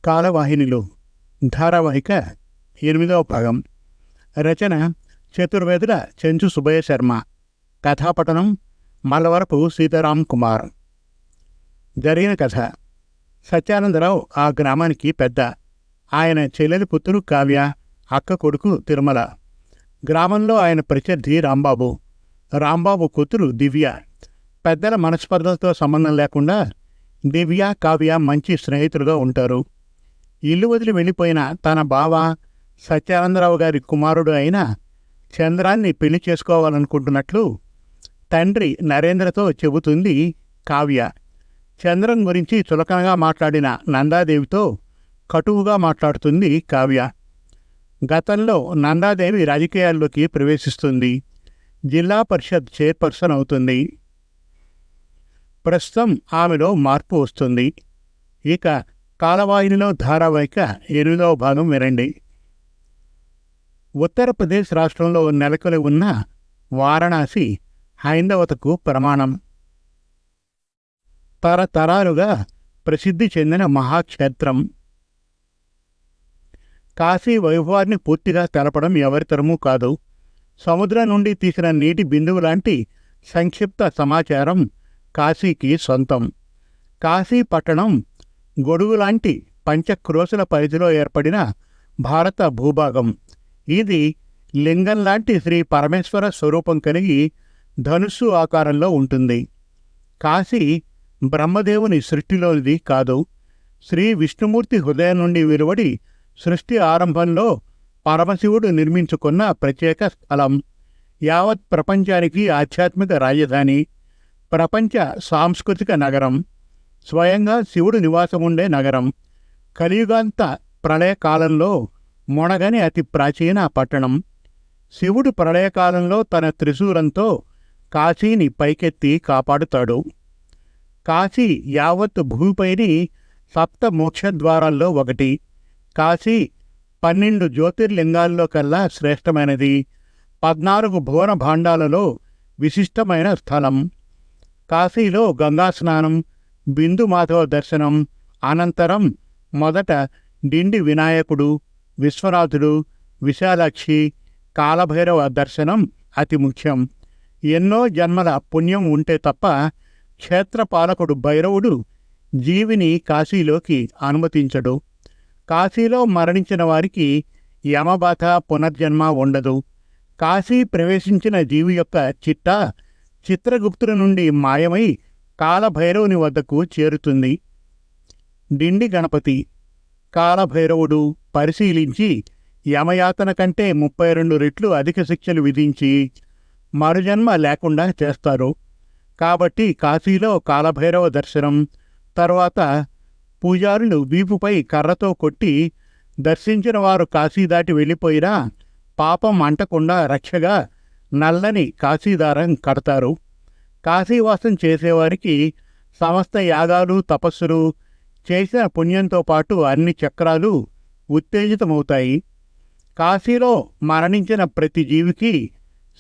కాలవాహినిలో ధారావాహిక 8వ భాగం. రచన చతుర్వేదుల చెంచు సుబ్బయ్య శర్మ. కథాపఠనం మల్లవరపు సీతారాం కుమార్. జరిగిన కథ. సత్యానందరావు ఆ గ్రామానికి పెద్ద. ఆయన చెల్లెలి పుత్రుడు కావ్య, అక్క కొడుకు తిరుమల. గ్రామంలో ఆయన ప్రత్యర్థి రాంబాబు. రాంబాబు కూతురు దివ్య. పెద్దల మనస్పర్ధలతో సంబంధం లేకుండా దివ్య, కావ్య మంచి స్నేహితులుగా ఉంటారు. ఇల్లు వదిలి వెళ్ళిపోయిన తన బావ సత్యానందరావు గారి కుమారుడు అయిన చంద్రాన్ని పెళ్లి చేసుకోవాలనుకుంటున్నట్లు తండ్రి నరేంద్రతో చెబుతుంది కావ్య. చంద్రం గురించి చులకనగా మాట్లాడిన నందాదేవితో కటువుగా మాట్లాడుతుంది కావ్య. గతంలో నందాదేవి రాజకీయాల్లోకి ప్రవేశిస్తుంది. జిల్లా పరిషత్ చైర్పర్సన్ అవుతుంది. ప్రస్తుతం ఆమెలో మార్పు వస్తుంది. ఇక కాలవాహినిలో ధారావాహిక 8వ భాగం వినండి. ఉత్తరప్రదేశ్ రాష్ట్రంలో నెలకొని ఉన్న వారణాసి హైందవతకు ప్రమాణం. తరతరాలుగా ప్రసిద్ధి చెందిన మహాక్షేత్రం. కాశీ వైభవాన్ని పూర్తిగా తెలపడం ఎవరితరమూ కాదు. సముద్రం నుండి తీసిన నీటి బిందువు లాంటి సంక్షిప్త సమాచారం కాశీకి సొంతం. కాశీ పట్టణం గొడుగులాంటి పంచక్రోశల పరిధిలో ఏర్పడిన భారత భూభాగం. ఇది లింగం లాంటి శ్రీ పరమేశ్వర స్వరూపం కలిగి ధనుస్సు ఆకారంలో ఉంటుంది. కాశీ బ్రహ్మదేవుని సృష్టిలోనిది కాదు. శ్రీ విష్ణుమూర్తి హృదయం నుండి వెలువడి సృష్టి ఆరంభంలో పరమశివుడు నిర్మించుకున్న ప్రత్యేక స్థలం. యావత్ ప్రపంచానికి ఆధ్యాత్మిక రాజధాని, ప్రపంచ సాంస్కృతిక నగరం, స్వయంగా శివుడు నివాసముండే నగరం. కలియుగాంత ప్రళయకాలంలో మొనగని అతి ప్రాచీన పట్టణం. శివుడు ప్రళయకాలంలో తన త్రిశూలంతో కాశీని పైకెత్తి కాపాడుతాడు. కాశీ యావత్ భూమిపైని సప్త మోక్షద్వారాల్లో ఒకటి. కాశీ 12 జ్యోతిర్లింగాల్లో కల్లా శ్రేష్టమైనది. 14 భువన భాండాలలో విశిష్టమైన స్థలం. కాశీలో గంగా స్నానం, బిందు మాధవ దర్శనం అనంతరం మొదట డిండి వినాయకుడు, విశ్వనాథుడు, విశాలాక్షి, కాలభైరవ దర్శనం అతి ముఖ్యం. ఎన్నో జన్మల పుణ్యం ఉంటే తప్ప క్షేత్రపాలకుడు భైరవుడు జీవిని కాశీలోకి అనుమతించడు. కాశీలో మరణించిన వారికి యమబాధ, పునర్జన్మ ఉండదు. కాశీ ప్రవేశించిన జీవి యొక్క చిట్టా చిత్రగుప్తుడి నుండి మాయమై కాలభైరవుని వద్దకు చేరుతుంది. డిండి గణపతి. కాలభైరవుడు పరిశీలించి యమయాతన కంటే 32 రెట్లు అధిక శిక్షలు విధించి మరుజన్మ లేకుండా చేస్తారు. కాబట్టి కాశీలో కాలభైరవ దర్శనం తర్వాత పూజారులు వీపుపై కర్రతో కొట్టి దర్శించిన వారు కాశీ దాటి వెళ్ళిపోయినా పాపం అంటకుండా రక్షగా నల్లని కాశీదారం కడతారు. కాశీవాసం చేసేవారికి సమస్త యాగాలు, తపస్సులు చేసిన పుణ్యంతో పాటు అన్ని చక్రాలు ఉత్తేజితమవుతాయి. కాశీలో మరణించిన ప్రతి జీవికి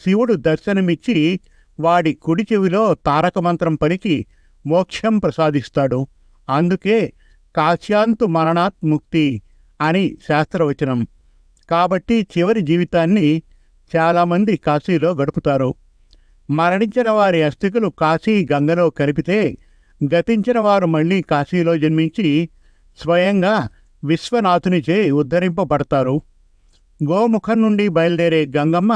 శివుడు దర్శనమిచ్చి వాడి కుడి చెవిలో తారక మంత్రం పలికి మోక్షం ప్రసాదిస్తాడు. అందుకే కాశ్యాంతు మరణాత్ ముక్తి అని శాస్త్రవచనం. కాబట్టి చివరి జీవితాన్ని చాలామంది కాశీలో గడుపుతారు. మరణించిన వారి అస్థికులు కాశీ గంగలో కలిపితే గతించిన వారు మళ్ళీ కాశీలో జన్మించి స్వయంగా విశ్వనాథునిచే ఉద్ధరింపబడతారు. గోముఖం నుండి బయలుదేరే గంగమ్మ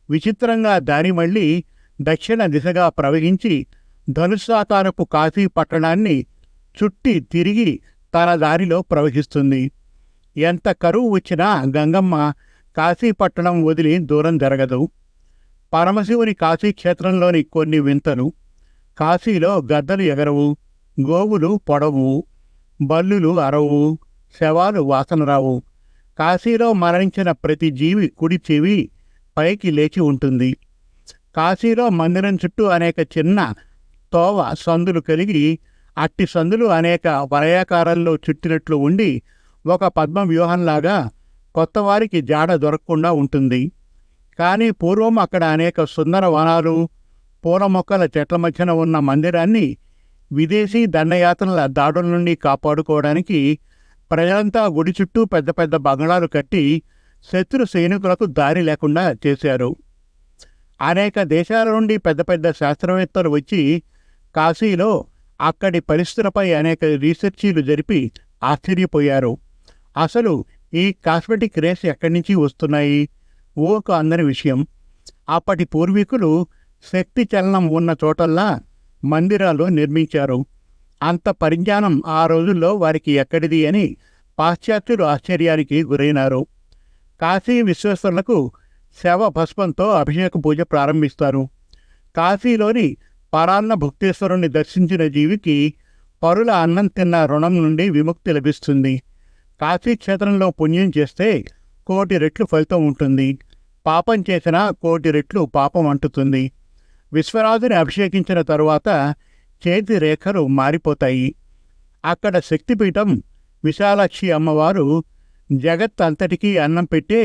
విచిత్రంగా దారి మళ్ళీ దక్షిణ దిశగా ప్రవహించి ధనుస్సాకారపు కాశీ పట్టణాన్ని చుట్టి తిరిగి తన దారిలో ప్రవహిస్తుంది. ఎంత కరువు వచ్చినా గంగమ్మ కాశీపట్టణం వదిలి దూరం జరగదు. పరమశివుని కాశీక్షేత్రంలోని కొన్ని వింతలు. కాశీలో గద్దలు ఎగరవు, గోవులు పొడవు, బల్లులు అరవు, శవాలు వాసనరావు. కాశీలో మరణించిన ప్రతి జీవి కుడి చెవి పైకి లేచి ఉంటుంది. కాశీలో మందిరం చుట్టూ అనేక చిన్న తోవ సందులు కలిగి అట్టి సందులు అనేక వలయాకారంలో చుట్టినట్లు ఉండి ఒక పద్మ వ్యూహంలాగా కొత్తవారికి జాడ దొరకకుండా ఉంటుంది. కానీ పూర్వం అక్కడ అనేక సుందర వనాలు, పూల మొక్కల చెట్ల మధ్యన ఉన్న మందిరాన్ని విదేశీ దండయాత్రల దాడుల నుండి కాపాడుకోవడానికి ప్రజలంతా గుడి చుట్టూ పెద్ద పెద్ద బంగళాలు కట్టి శత్రు సైనికులకు దారి లేకుండా చేశారు. అనేక దేశాల నుండి పెద్ద పెద్ద శాస్త్రవేత్తలు వచ్చి కాశీలో అక్కడి పరిస్థితులపై అనేక రీసెర్చీలు జరిపి ఆశ్చర్యపోయారు. అసలు ఈ కాస్మెటిక్ రేస్ ఎక్కడి నుంచి వస్తున్నాయి? ఊహకు అందని విషయం. అప్పటి పూర్వీకులు శక్తి చలనం ఉన్న చోటల్లా మందిరాలు నిర్మించారు. అంత పరిజ్ఞానం ఆ రోజుల్లో వారికి ఎక్కడిది అని పాశ్చాత్యులు ఆశ్చర్యానికి గురైనారు. కాశీ విశ్వేశ్వరులకు శవ భస్మంతో అభిషేక పూజ ప్రారంభిస్తారు. కాశీలోని పరాన్న భుక్తేశ్వరుణ్ణి దర్శించిన జీవికి పరుల అన్నం తిన్న రుణం నుండి విముక్తి లభిస్తుంది. కాశీక్షేత్రంలో పుణ్యం చేస్తే 1,000,000 రెట్లు ఫలితం ఉంటుంది. పాపం చేసినా 1,000,000 రెట్లు పాపం అంటుతుంది. విశ్వరాజుని అభిషేకించిన తరువాత చేతి రేఖలు మారిపోతాయి. అక్కడ శక్తిపీఠం విశాలాక్షి అమ్మవారు జగత్ అంతటికీ అన్నం పెట్టే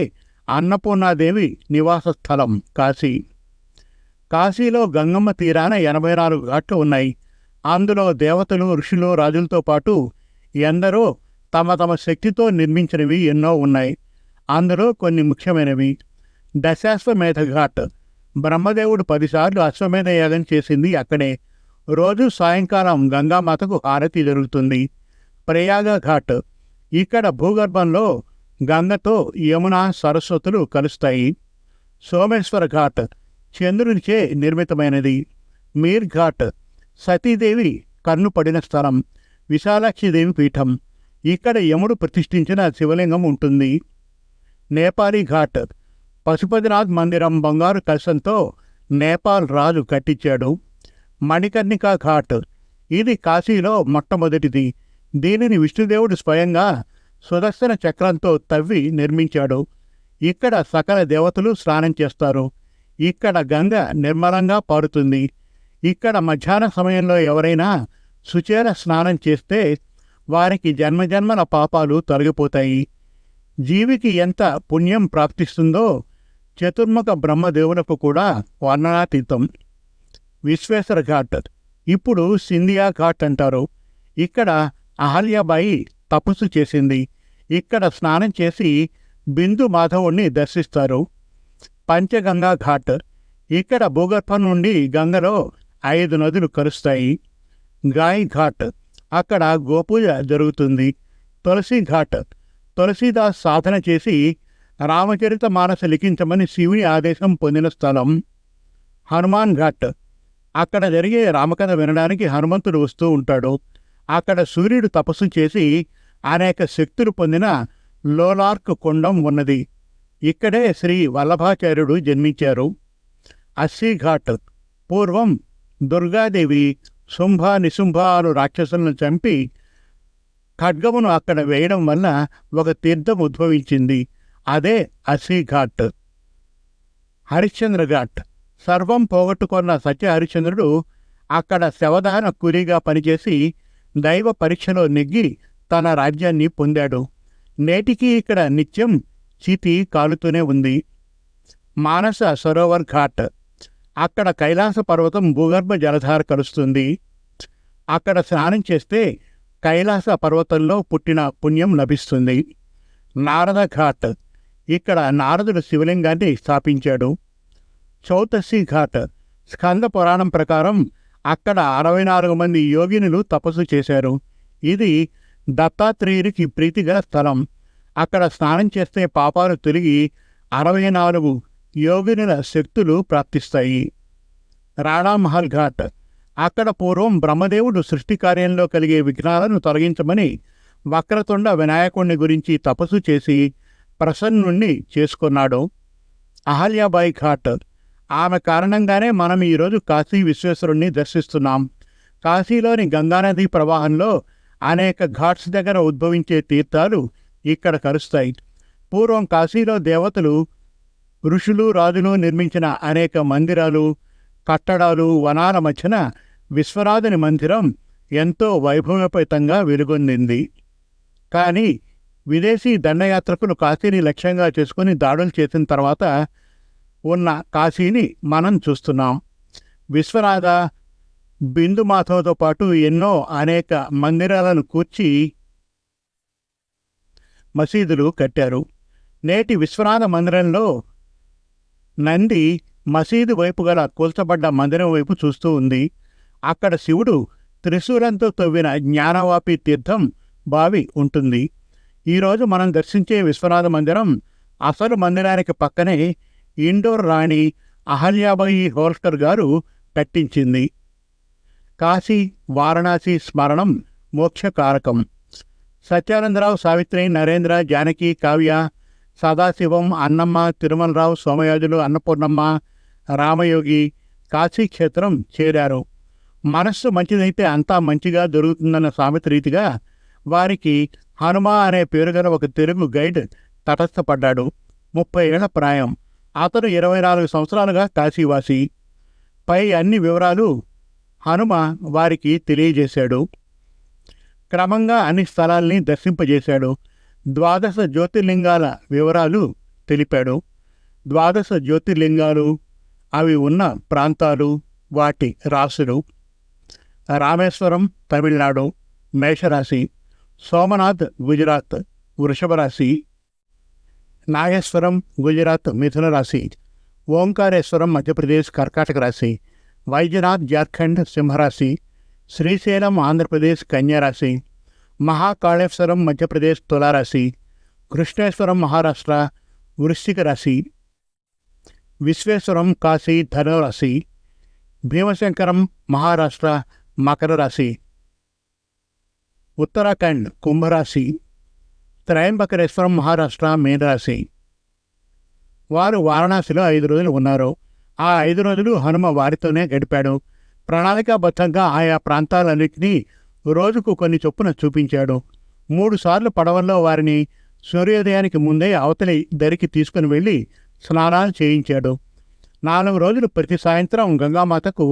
అన్నపూర్ణాదేవి నివాస స్థలం కాశీ. కాశీలో గంగమ్మ తీరాన 84 ఘాట్లు ఉన్నాయి. అందులో దేవతలు, ఋషులు, రాజులతో పాటు ఎందరో తమ తమ శక్తితో నిర్మించినవి ఎన్నో ఉన్నాయి. అందులో కొన్ని ముఖ్యమైనవి. దశాశ్వమేధ ఘాట్. బ్రహ్మదేవుడు 10 సార్లు అశ్వమేధ యాగం చేసింది అక్కడే. రోజు సాయంకాలం గంగామాతకు హారతి జరుగుతుంది. ప్రయాగ ఘాట్. ఇక్కడ భూగర్భంలో గంగతో యమున, సరస్వతులు కలుస్తాయి. సోమేశ్వర ఘాట్ చంద్రునిచే నిర్మితమైనది. మీర్ ఘాట్ సతీదేవి కన్ను పడిన స్థలం. విశాలాక్షిదేవి పీఠం. ఇక్కడ యముడు ప్రతిష్ఠించిన శివలింగం ఉంటుంది. నేపాలీ ఘాట్. పశుపతినాథ్ మందిరం బంగారు కలశంతో నేపాల్ రాజు కట్టించాడు. మణికర్ణికా ఘాట్. ఇది కాశీలో మొట్టమొదటిది. దీనిని విష్ణుదేవుడు స్వయంగా సుదర్శన చక్రంతో తవ్వి నిర్మించాడు. ఇక్కడ సకల దేవతలు స్నానం చేస్తారు. ఇక్కడ గంగ నిర్మలంగా పారుతుంది. ఇక్కడ మధ్యాహ్న సమయంలో ఎవరైనా సుచేర స్నానం చేస్తే వారికి జన్మజన్మల పాపాలు తొలగిపోతాయి. జీవికి ఎంత పుణ్యం ప్రాప్తిస్తుందో చతుర్ముఖ బ్రహ్మదేవులకు కూడా వర్ణనాతీతం. విశ్వేశ్వర ఘాట్. ఇప్పుడు సింధియా ఘాట్ అంటారు. ఇక్కడ అహల్యాబాయి తపస్సు చేసింది. ఇక్కడ స్నానం చేసి బిందు మాధవుణ్ణి దర్శిస్తారు. పంచగంగా ఘాట్. ఇక్కడ భూగర్భం నుండి గంగలో 5 నదులు కలుస్తాయి. గాయ్ ఘాట్. అక్కడ గోపూజ జరుగుతుంది. తులసి ఘాట్. తులసీదాస్ సాధన చేసి రామచరిత మానస లిఖించమని శివుని ఆదేశం పొందిన స్థలం. హనుమాన్ ఘాట్. అక్కడ జరిగే రామకథ వినడానికి హనుమంతుడు వస్తూ ఉంటాడు. అక్కడ సూర్యుడు తపస్సు చేసి అనేక శక్తులు పొందిన లోలార్క్ కుండం ఉన్నది. ఇక్కడే శ్రీ వల్లభాచార్యుడు జన్మించారు. అస్సీ ఘాట్. పూర్వం దుర్గాదేవి శుంభ, నిశుంభ అను రాక్షసులను చంపి ఖడ్గమును అక్కడ వేయడం వల్ల ఒక తీర్థం ఉద్భవించింది. అదే అస్సీ ఘాట్. హరిశ్చంద్ర ఘాట్. సర్వం పోగొట్టుకున్న సత్య హరిశ్చంద్రుడు అక్కడ శవదహన కూలీగా పనిచేసి దైవ పరీక్షలో నెగ్గి తన రాజ్యాన్ని పొందాడు. నేటికి ఇక్కడ నిత్యం చితి కాలుతూనే ఉంది. మానస సరోవర్ ఘాట్. అక్కడ కైలాస పర్వతం భూగర్భ జలధార కలుస్తుంది. అక్కడ స్నానం చేస్తే కైలాస పర్వతంలో పుట్టిన పుణ్యం లభిస్తుంది. నారద ఘాట్. ఇక్కడ నారదుడు శివలింగాన్ని స్థాపించాడు. చౌతసి ఘాట్. స్కంద పురాణం ప్రకారం అక్కడ 64 మంది యోగినులు తపస్సు చేశారు. ఇది దత్తాత్రేయుడికి ప్రీతిగల స్థలం. అక్కడ స్నానం చేస్తే పాపాలు తొలగి 64 యోగినుల శక్తులు ప్రాప్తిస్తాయి. రాణామహల్ ఘాట్. అక్కడ పూర్వం బ్రహ్మదేవుడు సృష్టి కార్యంలో కలిగే విఘ్నాలను తొలగించమని వక్రతుండ వినాయకుణ్ణి గురించి తపస్సు చేసి ప్రసన్నుణ్ణి చేసుకున్నాడు. అహల్యాబాయి ఘాట్. ఆమె కారణంగానే మనం ఈరోజు కాశీ విశ్వేశ్వరుణ్ణి దర్శిస్తున్నాం. కాశీలోని గంగానదీ ప్రవాహంలో అనేక ఘాట్స్ దగ్గర ఉద్భవించే తీర్థాలు ఇక్కడ కలుస్తాయి. పూర్వం కాశీలో దేవతలు, ఋషులు, రాజులు నిర్మించిన అనేక మందిరాలు, కట్టడాలు, వనాల మధ్యన విశ్వనాథుని మందిరం ఎంతో వైభవోపేతంగా వెలుగొందింది. కానీ విదేశీ దండయాత్రకులు కాశీని లక్ష్యంగా చేసుకుని దాడులు చేసిన తర్వాత ఉన్న కాశీని మనం చూస్తున్నాం. విశ్వనాథ, బిందు మాధవతో పాటు ఎన్నో అనేక మందిరాలను కూర్చి మసీదులు కట్టారు. నేటి విశ్వనాథ మందిరంలో నంది మసీదు వైపు గల కూల్చబడ్డ మందిరం వైపు చూస్తూ ఉంది. అక్కడ శివుడు త్రిశూలంతో తవ్విన జ్ఞానవాపి తీర్థం బావి ఉంటుంది. ఈరోజు మనం దర్శించే విశ్వనాథ మందిరం అసలు మందిరానికి పక్కనే ఇండోర్ రాణి అహల్యాబాయి హోల్కర్ గారు కట్టించింది. కాశీ వారణాసి స్మరణం మోక్షకారకం. సత్యానందరావు, సావిత్రి, నరేంద్ర, జానకి, కావ్య, సదాశివం, అన్నమ్మ, తిరుమలరావు, సోమయాజులు, అన్నపూర్ణమ్మ, రామయోగి కాశీక్షేత్రం చేరారు. మనస్సు మంచిదైతే అంతా మంచిగా దొరుకుతుందన్న సామెత రీతిగా వారికి హనుమ అనే పేరుగల ఒక తెలుగు గైడ్ తటస్థపడ్డాడు. 30 ఏళ్ల ప్రాయం. అతను 24 సంవత్సరాలుగా కాశీవాసి. పై అన్ని వివరాలు హనుమ వారికి తెలియజేశాడు. క్రమంగా అన్ని స్థలాల్ని దర్శింపజేశాడు. 12 జ్యోతిర్లింగాల వివరాలు తెలిపాడు. 12 జ్యోతిర్లింగాలు, అవి ఉన్న ప్రాంతాలు, వాటి రాసులు. రామేశ్వరం తమిళనాడు మేషరాశి, సోమనాథ్ గుజరాత్ వృషభ రాశి, నాగేశ్వరం గుజరాత్ మిథున రాశి, ఓంకారేశ్వరం మధ్యప్రదేశ్ కర్కాటక రాశి, వైద్యనాథ్ జార్ఖండ్ సింహరాశి, శ్రీశైలం ఆంధ్రప్రదేశ్ కన్యారాశి, మహాకాళేశ్వరం మధ్యప్రదేశ్ తులారాశి, కృష్ణేశ్వరం మహారాష్ట్ర వృశ్చిక రాశి, విశ్వేశ్వరం కాశీ ధనురాశి, భీమశంకరం మహారాష్ట్ర మకర రాశి, ఉత్తరాఖండ్ కుంభరాశి, త్రయంబకరేశ్వరం మహారాష్ట్ర మీనరాశి. వారు వారణాసిలో 5 రోజులు ఉన్నారు. ఆ 5 రోజులు హనుమ వారితోనే గడిపాడు. ప్రణాళికాబద్ధంగా ఆయా ప్రాంతాలన్నింటినీ రోజుకు కొన్ని చొప్పున చూపించాడు. 3 సార్లు పడవల్లో వారిని సూర్యోదయానికి ముందే అవతలి దరికి తీసుకుని వెళ్ళి స్నానాలు చేయించాడు. 4 రోజులు ప్రతి సాయంత్రం గంగామాతకు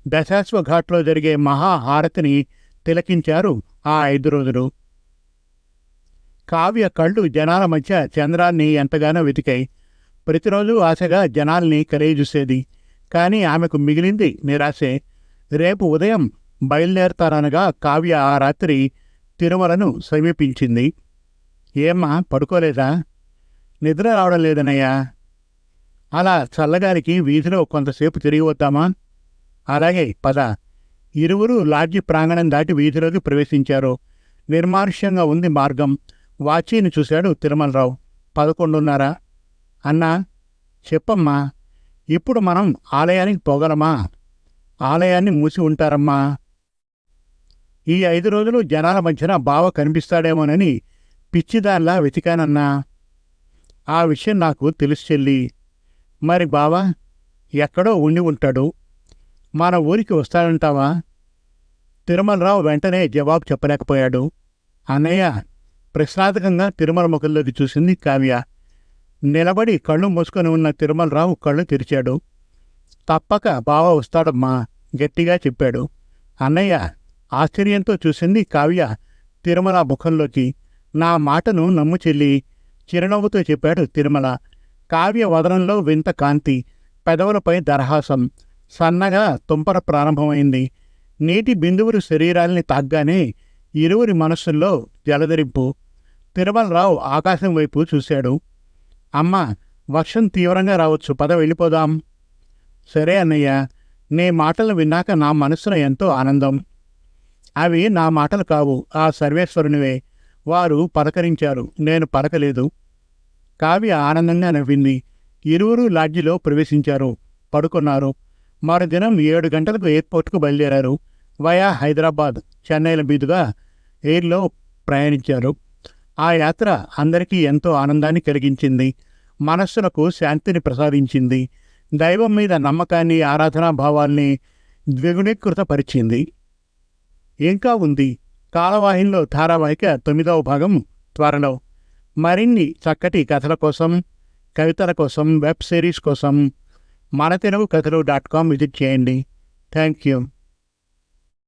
దశాశ్వఘాట్లో జరిగే మహాహారతిని తిలకించారు ఆ 5 రోజులు. కావ్య కళ్ళు జనాల మధ్య చంద్రాన్ని ఎంతగానో వెతికాయి. ప్రతిరోజు ఆశగా జనాల్ని కలియజూసేది. కానీ ఆమెకు మిగిలింది నిరాశే. రేపు ఉదయం బయలుదేరతారనగా కావ్య ఆ రాత్రి తిరుమలను సమీపించింది. ఏమ్మా, పడుకోలేదా? నిద్ర రావడం లేదనయ్యా. అలా చల్లగారికి వీధిలో కొంతసేపు తిరిగి వద్దామా? అలాగే పద. ఇరువురు లాడ్జి ప్రాంగణం దాటి వీధిలోకి ప్రవేశించారు. నిర్మానుష్యంగా ఉంది మార్గం. వాచీని చూశాడు తిరుమలరావు. 11:30. అన్నా, చెప్పమ్మా. ఇప్పుడు మనం ఆలయానికి పోగలమా? ఆలయాన్ని మూసి ఉంటారమ్మా. ఈ 5 రోజులు జనాల మధ్యన బావ కనిపిస్తాడేమోనని పిచ్చిదాన్లా వెతికానన్నా. ఆ విషయం నాకు తెలుసు చెల్లి. మరి బావ ఎక్కడో ఉండి ఉంటాడు. మన ఊరికి వస్తాడంటావా? తిరుమలరావు వెంటనే జవాబు చెప్పలేకపోయాడు. అన్నయ్య, ప్రశ్నార్థకంగా తిరుమల ముఖంలోకి చూసింది కావ్య. నిలబడి కళ్ళు మూసుకొని ఉన్న తిరుమలరావు కళ్ళు తెరిచాడు. తప్పక బావ వస్తాడమ్మా, గట్టిగా చెప్పాడు. అన్నయ్య, ఆశ్చర్యంతో చూసింది కావ్య తిరుమల ముఖంలోకి. నా మాటను నమ్ము చెల్లి, చిరునవ్వుతో చెప్పాడు తిరుమల. కావ్య వదనంలో వింత కాంతి, పెదవులపై దరహాసం. సన్నగా తుంపర ప్రారంభమైంది. నీటి బిందువులు శరీరాల్ని తాగ్గానే ఇరువురి మనస్సుల్లో జలధరింపు. తిరుమలరావు ఆకాశం వైపు చూశాడు. అమ్మా, వర్షం తీవ్రంగా రావచ్చు, పద వెళ్ళిపోదాం. సరే అన్నయ్య. నీ మాటలు విన్నాక నా మనస్సున ఎంతో ఆనందం. అవి నా మాటలు కావు, ఆ సర్వేశ్వరునివే. వారు పలకరించారు, నేను పలకలేదు. కావ్య ఆనందంగా నవ్వింది. ఇరువురు లాడ్జిలో ప్రవేశించారు, పడుకున్నారు. మరుదినం 7 గంటలకు ఎయిర్పోర్ట్కు బయలుదేరారు. వయా హైదరాబాద్, చెన్నైల మీదుగా ఎయిర్లో ప్రయాణించారు. ఆ యాత్ర అందరికీ ఎంతో ఆనందాన్ని కలిగించింది. మనస్సులకు శాంతిని ప్రసాదించింది. దైవం మీద నమ్మకాన్ని, ఆరాధనాభావాల్ని ద్విగుణీకృతపరిచింది. ఇంకా ఉంది. కాలవాహినిలో ధారావాహిక 9వ భాగం త్వరలో. మరిన్ని చక్కటి కథల కోసం, కవితల కోసం, వెబ్ సిరీస్ కోసం మనతెలుగుకథలు.com విజిట్ చేయండి. Thank you.